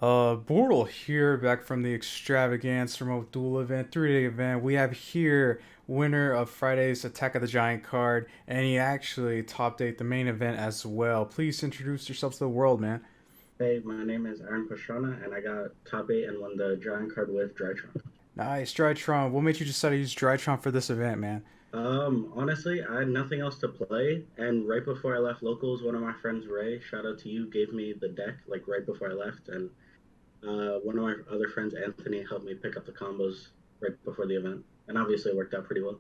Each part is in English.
Bortle here, back from the Extravaganza remote duel event, 3-day event. We have here winner of Friday's Attack of the Giant card, and he actually top eight the main event as well. Please introduce yourself to the world, man. Hey, my name is Pastrana, and I got top 8 and won the giant card with Drytron. Nice, Drytron. What made you decide to use Drytron for this event, man? Honestly, I had nothing else to play, and right before I left locals, one of my friends, Ray, shout out to you, gave me the deck like right before I left, and one of my other friends, Anthony, helped me pick up the combos right before the event, and obviously it worked out pretty well.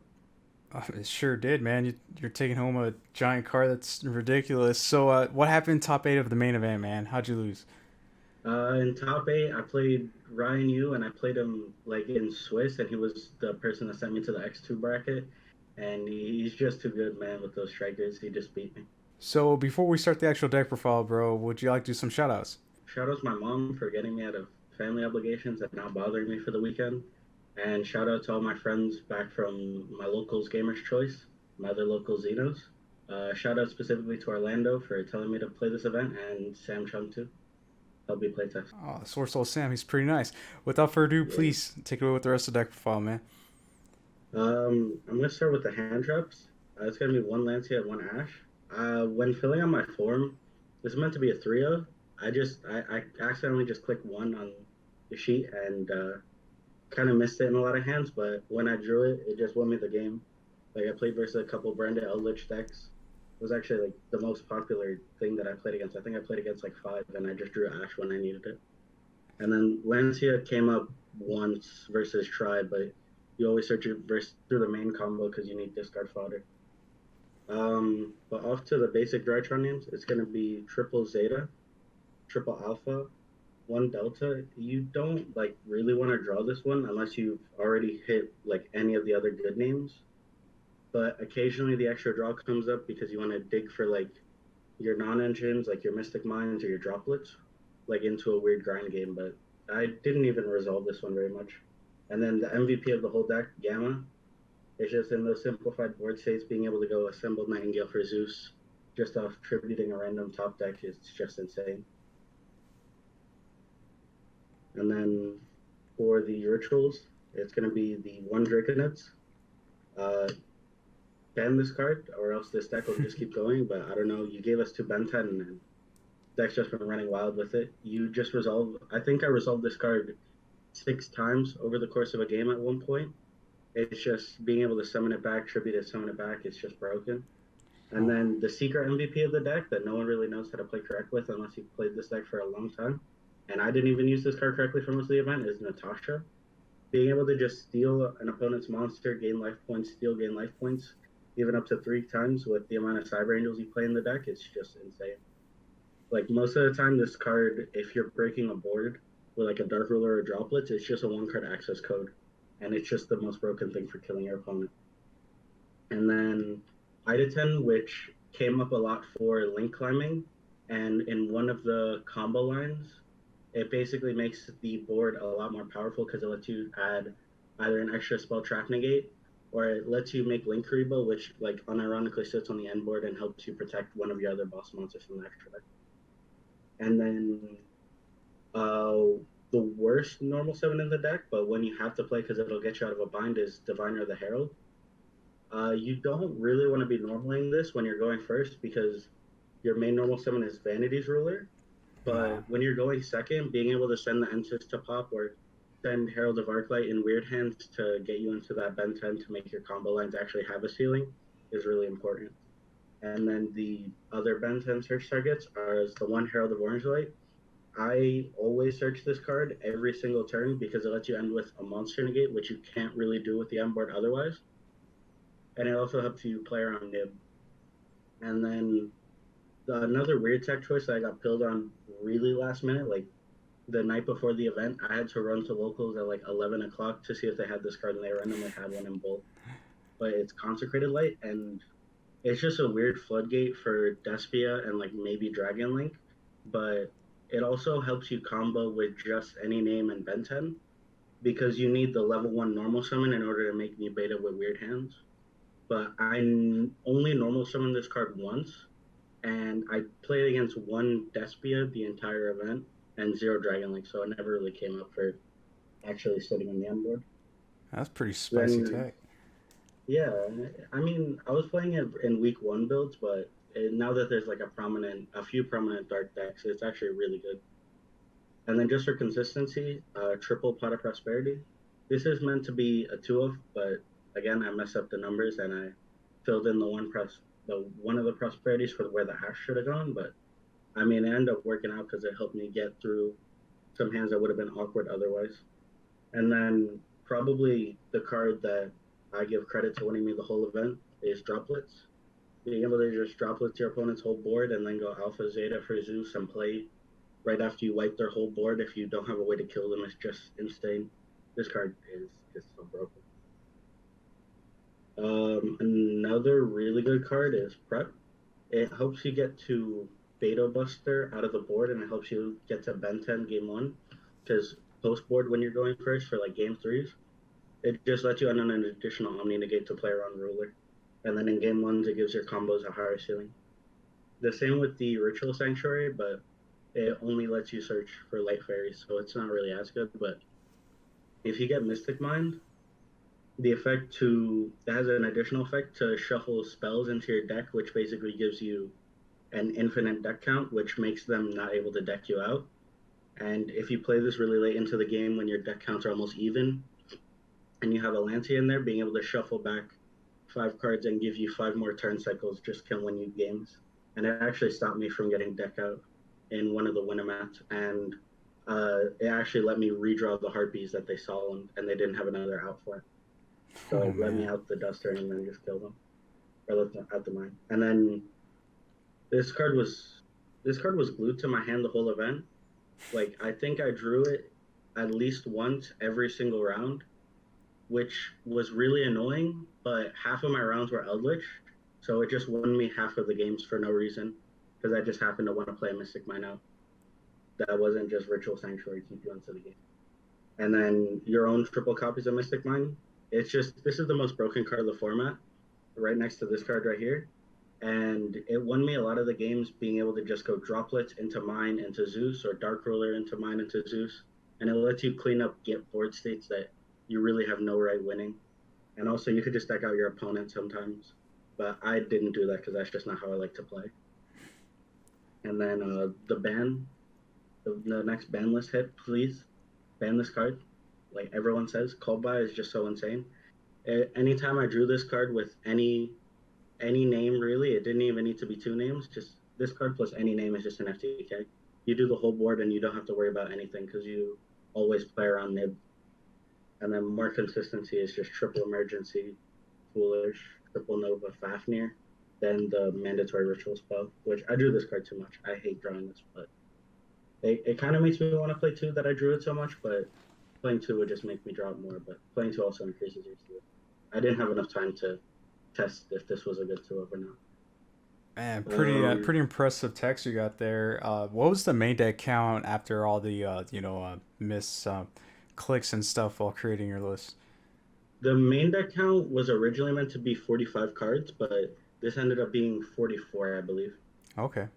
It sure did, man. You're taking home a giant card that's ridiculous. So, what happened top eight of the main event, man? How'd you lose? In top 8, I played Ryan Yu, and I played him like in Swiss, and he was the person that sent me to the X2 bracket, and he's just too good, man, with those strikers. He just beat me. So, before we start the actual deck profile, bro, would you like to do some shoutouts? Shout out to my mom for getting me out of family obligations and not bothering me for the weekend. And shout out to all my friends back from my locals Gamers Choice, my other local Xenos. Shout out specifically to Orlando for telling me to play this event, and Sam Chung too. Help me play test. Oh, Source Soul Sam, he's pretty nice. Without further ado, Yeah. please take it away with the rest of the deck profile, man. I'm gonna start with the hand traps. It's gonna be one Lancia and one Ash. When filling out my form, this is meant to be a 3-0. I accidentally just clicked one on the sheet and kind of missed it in a lot of hands, but when I drew it, it just won me the game. Like I played versus a couple Branded Eldritch decks. It was actually like the most popular thing that I played against. I think I played against like five, and I just drew Ash when I needed it. And then Lancia came up once versus Tribe, but you always search it through the main combo because you need discard fodder. But off to the basic Drytron names, it's gonna be triple Zeta, triple Alpha, one Delta. You don't like really want to draw this one unless you've already hit like any of the other good names. But occasionally the extra draw comes up because you want to dig for like your non-engines, like your Mystic Mines or your droplets, like into a weird grind game. But I didn't even resolve this one very much. And then the MVP of the whole deck, Gamma, is just in those simplified board states, being able to go assembled Nightingale for Zeus just off tributing a random top deck is just insane. And then for the rituals, it's going to be the one Draconets. Uh, ban this card, or else this deck will just keep going. But I don't know. You gave us two Ben 10, and deck's just been running wild with it. You just resolve. I think I resolved this card 6 times over the course of a game at one point. It's just being able to summon it back, tribute it, summon it back. It's just broken. And Oh, then the secret MVP of the deck that no one really knows how to play correct with unless you've played this deck for a long time. And I didn't even use this card correctly for most of the event is Natasha. Being able to just steal an opponent's monster, gain life points, steal, gain life points, even up to 3 times with the amount of Cyber Angels you play in the deck, it's just insane. Like most of the time, this card, if you're breaking a board with like a Dark Ruler or Droplets, it's just a 1 card access code. And it's just the most broken thing for killing your opponent. And then Iden, which came up a lot for link climbing, and in one of the combo lines, it basically makes the board a lot more powerful because it lets you add either an extra spell trap negate, or it lets you make Link Kariba, which like unironically sits on the end board and helps you protect one of your other boss monsters from the extra deck. And then uh, the worst normal summon in the deck, but when you have to play because it'll get you out of a bind, is Diviner the Herald. You don't really want to be normaling this when you're going first because your main normal summon is Vanity's Ruler. uh, But when you're going second, being able to send the Ensis to pop or send Herald of Arclight in weird hands to get you into that Ben 10 to make your combo lines actually have a ceiling is really important. And then the other Ben 10 search targets are the one Herald of Orange Light. I always search this card every single turn because it lets you end with a monster negate, which you can't really do with the end board otherwise. And it also helps you play around Nib. And then another weird tech choice that I got pilled on really last minute, like the night before the event, I had to run to locals at like 11 o'clock to see if they had this card, and they randomly had one in bulk. But it's Consecrated Light, and it's just a weird floodgate for Despia and like maybe Dragon Link, but it also helps you combo with just any name in Ben 10 because you need the level 1 normal summon in order to make new beta with weird hands. But I only normal summoned this card once, and I played against one Despia the entire event, and 0 Dragon Link, so I never really came up for actually sitting on the end board. That's pretty spicy Then tech. yeah, I mean, I was playing it in week one builds, but now that there's like a few prominent dark decks, it's actually really good. And then just for consistency, triple Pot of Prosperity. This is meant to be a 2 of, but again, I messed up the numbers and I filled in the one of the prosperities for where the Ash should have gone. But I mean, it ended up working out because it helped me get through some hands that would have been awkward otherwise. And then probably the card that I give credit to winning me the whole event is Droplets. Being able to just droplets your opponent's whole board and then go Alpha Zeta for Zeus and play right after you wipe their whole board if you don't have a way to kill them is just insane. This card is just so broken. Another really good card is Prep. It helps you get to Beta Buster out of the board and it helps you get to Ben 10 game 1. Because post board, when you're going first for like game 3s, it just lets you on an additional Omni negate to play around Ruler. And then in game 1s, it gives your combos a higher ceiling. The same with the Ritual Sanctuary, but it only lets you search for light fairies, so it's not really as good. But if you get Mystic Mind, the effect to that has an additional effect to shuffle spells into your deck, which basically gives you an infinite deck count, which makes them not able to deck you out. And if you play this really late into the game when your deck counts are almost even, and you have a Lancey in there, being able to shuffle back 5 cards and give you 5 more turn cycles just can win you games. And it actually stopped me from getting deck out in one of the winter mats, and it actually let me redraw the Harpies that they solomoned, and they didn't have another outfit. So Oh it let me man. out the Duster and then just kill them, or let them out the mine. And then this card was this card was glued to my hand the whole event. Like I think I drew it at least once every single round, which was really annoying. But half of my rounds were Eldritch, so it just won me half of the games for no reason because I just happened to want to play a Mystic Mine out. That wasn't just Ritual Sanctuary keep you into the game. And then your own triple copies of Mystic Mine. It's just this is the most broken card of the format, right next to this card right here. And it won me a lot of the games being able to just go droplets into mine into Zeus or Dark Ruler into mine into Zeus. And it lets you clean up get board states that you really have no right winning. And also you could just deck out your opponent sometimes. But I didn't do that because that's just not how I like to play. And then the ban, the next ban list hit, please ban this card. Like everyone says, called by is just so insane. Anytime I drew this card with any name really, it didn't even need to be 2 names. Just this card plus any name is just an FTK. You do the whole board and you don't have to worry about anything because you always play around Nib. And then more consistency is just triple emergency, foolish, triple nova, Fafnir, then the mandatory ritual spell, which I drew this card too much. I hate drawing this, but it kind of makes me want to play 2 that I drew it so much, but playing 2 would just make me draw it more. But playing 2 also increases your skill. I didn't have enough time to test if this was a good 2 or not. Man, Um, pretty impressive text you got there. What was the main deck count after all the miss clicks and stuff while creating your list? the main deck count was originally meant to be 45 cards, but this ended up being 44, I believe. Okay.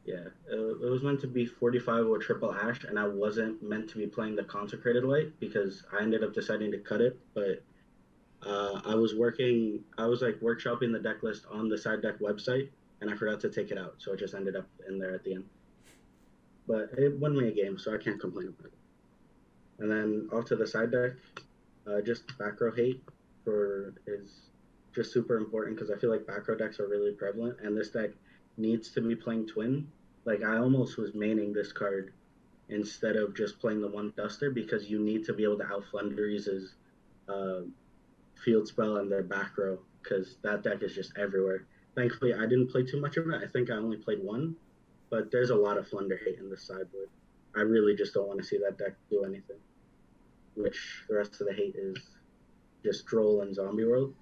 Yeah, it was meant to be 45 with triple ash, and I wasn't meant to be playing the consecrated light because I ended up deciding to cut it. But I was like workshopping the deck list on the side deck website, and I forgot to take it out, so it just ended up in there at the end. But it won me a game, so I can't complain about it. And then off to the side deck, just back row hate for is just super important because I feel like back row decks are really prevalent, and this deck needs to be playing twin. Like I almost was maining this card instead of just playing the one duster because you need to be able to out Flunderies' uh, field spell and their back row because that deck is just everywhere. Thankfully, I didn't play too much of it. I think I only played one, but there's a lot of Flunder hate in this sideboard. I really just don't want to see that deck do anything. Which the rest of the hate is just Droll and Zombie World.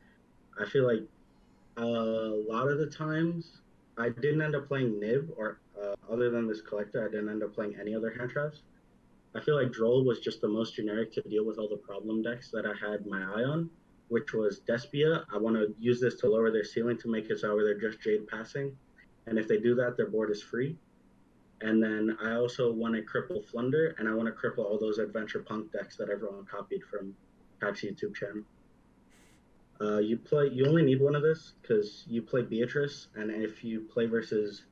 I feel like a lot of the times I didn't end up playing Nib, or other than this collector, I didn't end up playing any other hand traps. I feel like Droll was just the most generic to deal with all the problem decks that I had my eye on, which was Despia. I want to use this to lower their ceiling to make it so they're just Jade passing. And if they do that, their board is free. And then I also want to cripple Flunder, and I want to cripple all those Adventure Punk decks that everyone copied from Pack's YouTube channel. You only need one of this because you play Beatrice, and if you play versus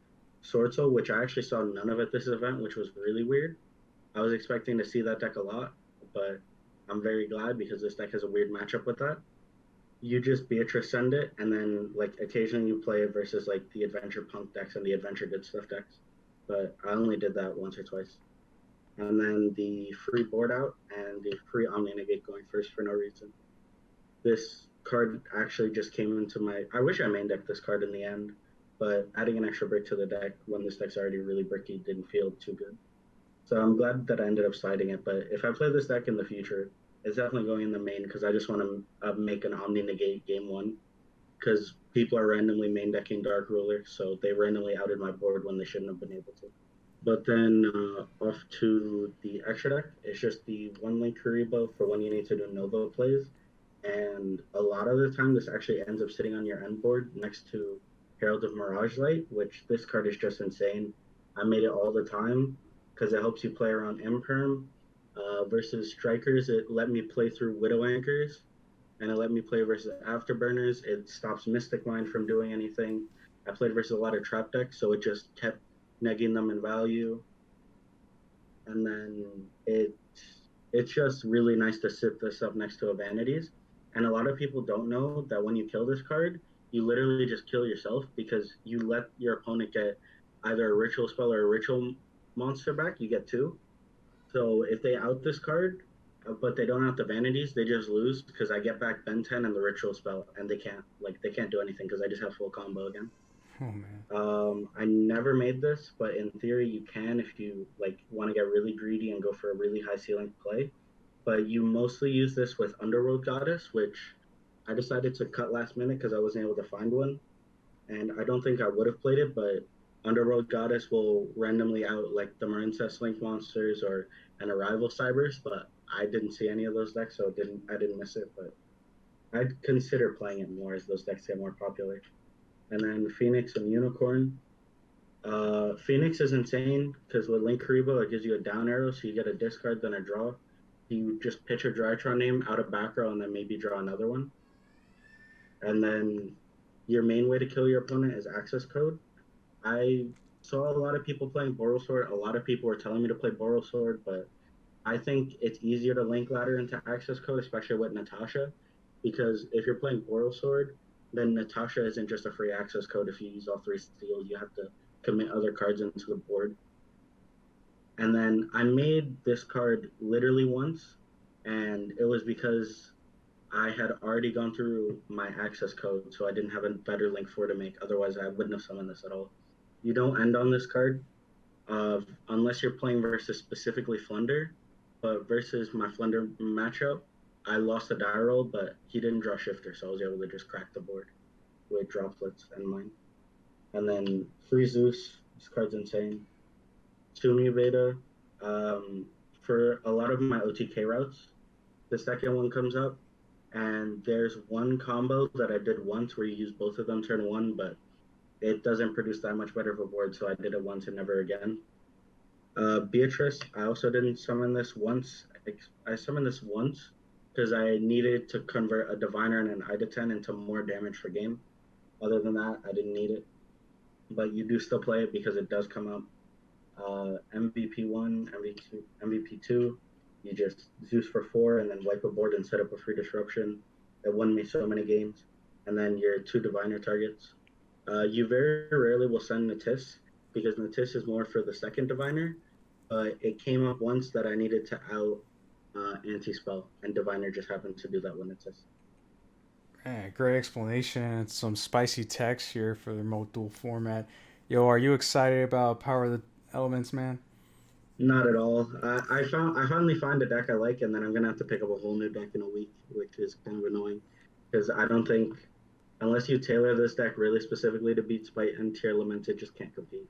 Swordsoul, which I actually saw none of at this event, which was really weird. I was expecting to see that deck a lot, but I'm very glad because this deck has a weird matchup with that. You just Beatrice send it, and then like occasionally you play it versus like the Adventure Punk decks and the Adventure Good Stuff decks. But I only did that once or twice. And then the free board out and the free Omni Negate going first for no reason. This card actually just came into my. I wish I main decked this card in the end, but adding an extra brick to the deck when this deck's already really bricky didn't feel too good. So I'm glad that I ended up sliding it. But if I play this deck in the future, it's definitely going in the main because I just want to make an Omni Negate game one because people are randomly main decking Dark Ruler, so they randomly outed my board when they shouldn't have been able to. But then off to the extra deck. It's just the one link Karibo for when you need to do Nova plays. And a lot of the time, this actually ends up sitting on your end board next to Herald of Mirage Light, which this card is just insane. I made it all the time because it helps you play around Imperm. Versus Strikers, it let me play through Widow Anchors, and it let me play versus Afterburners. It stops Mystic Mind from doing anything. I played versus a lot of trap decks, so it just kept negging them in value. And then it's just really nice to sit this up next to a Vanities. And a lot of people don't know that when you kill this card, you literally just kill yourself because you let your opponent get either a ritual spell or a ritual monster back. You get two. So if they out this card, but they don't out the Vanities, they just lose because I get back Ben 10 and the ritual spell, and they can't do anything because I just have full combo again. Oh man. I never made this, but in theory you can if you like want to get really greedy and go for a really high ceiling play. But you mostly use this with Underworld Goddess, which I decided to cut last minute because I wasn't able to find one, and I don't think I would have played it. But Underworld Goddess will randomly out like the Marincess Link monsters or an Arrival Cybers, but I didn't see any of those decks, so I didn't miss it. But I'd consider playing it more as those decks get more popular. And then Phoenix and Unicorn. Phoenix is insane because with Link Karibo, it gives you a down arrow, so you get a discard, then a draw. You just pitch a Drytron name out of back row and then maybe draw another one. And then your main way to kill your opponent is access code. I saw a lot of people playing Borrelsword. A lot of people were telling me to play Borrelsword, but I think it's easier to link ladder into access code, especially with Natasha, because if you're playing Borrelsword, then Natasha isn't just a free access code. If you use all three steals, you have to commit other cards into the board. And then I made this card literally once, and it was because I had already gone through my access code, so I didn't have a better link for to make. Otherwise, I wouldn't have summoned this at all. You don't end on this card unless you're playing versus specifically Flunder. But versus my Flunder matchup, I lost a die roll, but he didn't draw Shifter, so I was able to just crack the board with Droplets and mine. And then Free Zeus, this card's insane. Tsumi Veda, for a lot of my OTK routes, the second one comes up, and there's one combo that I did once where you use both of them turn one, but it doesn't produce that much better of a board, so I did it once and never again. Beatrice, I also didn't summon this once. I summoned this once because I needed to convert a Diviner and an Ida 10 into more damage for game. Other than that, I didn't need it. But you do still play it because it does come up. MVP 1, MVP 2, you just Zeus for 4 and then wipe a board and set up a free disruption. It won me so many games. And then your 2 Diviner targets. You very rarely will send Natis because Natis is more for the second Diviner. But it came up once that I needed to out anti-spell, and Diviner just happened to do that with Natis. Man, great explanation. Some spicy text here for the remote duel format. Yo, are you excited about Power of the Elements, man? Not at all. I finally find a deck I like, and then I'm gonna have to pick up a whole new deck in a week, which is kind of annoying because I don't think unless you tailor this deck really specifically to beat Spite and Tier Elements, it just can't compete.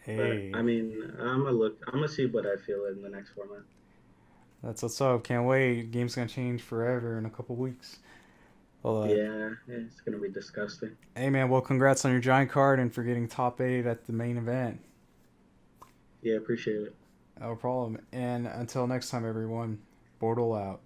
But I Hey, mean, I'm gonna see what I feel in the next format. that's what's up. Can't wait. Game's gonna change forever in a couple weeks. Well, Yeah, it's gonna be disgusting. hey man, well, congrats on your giant card and for getting top 8 at the main event. Yeah, appreciate it. No problem. And until next time, everyone, Bortle out.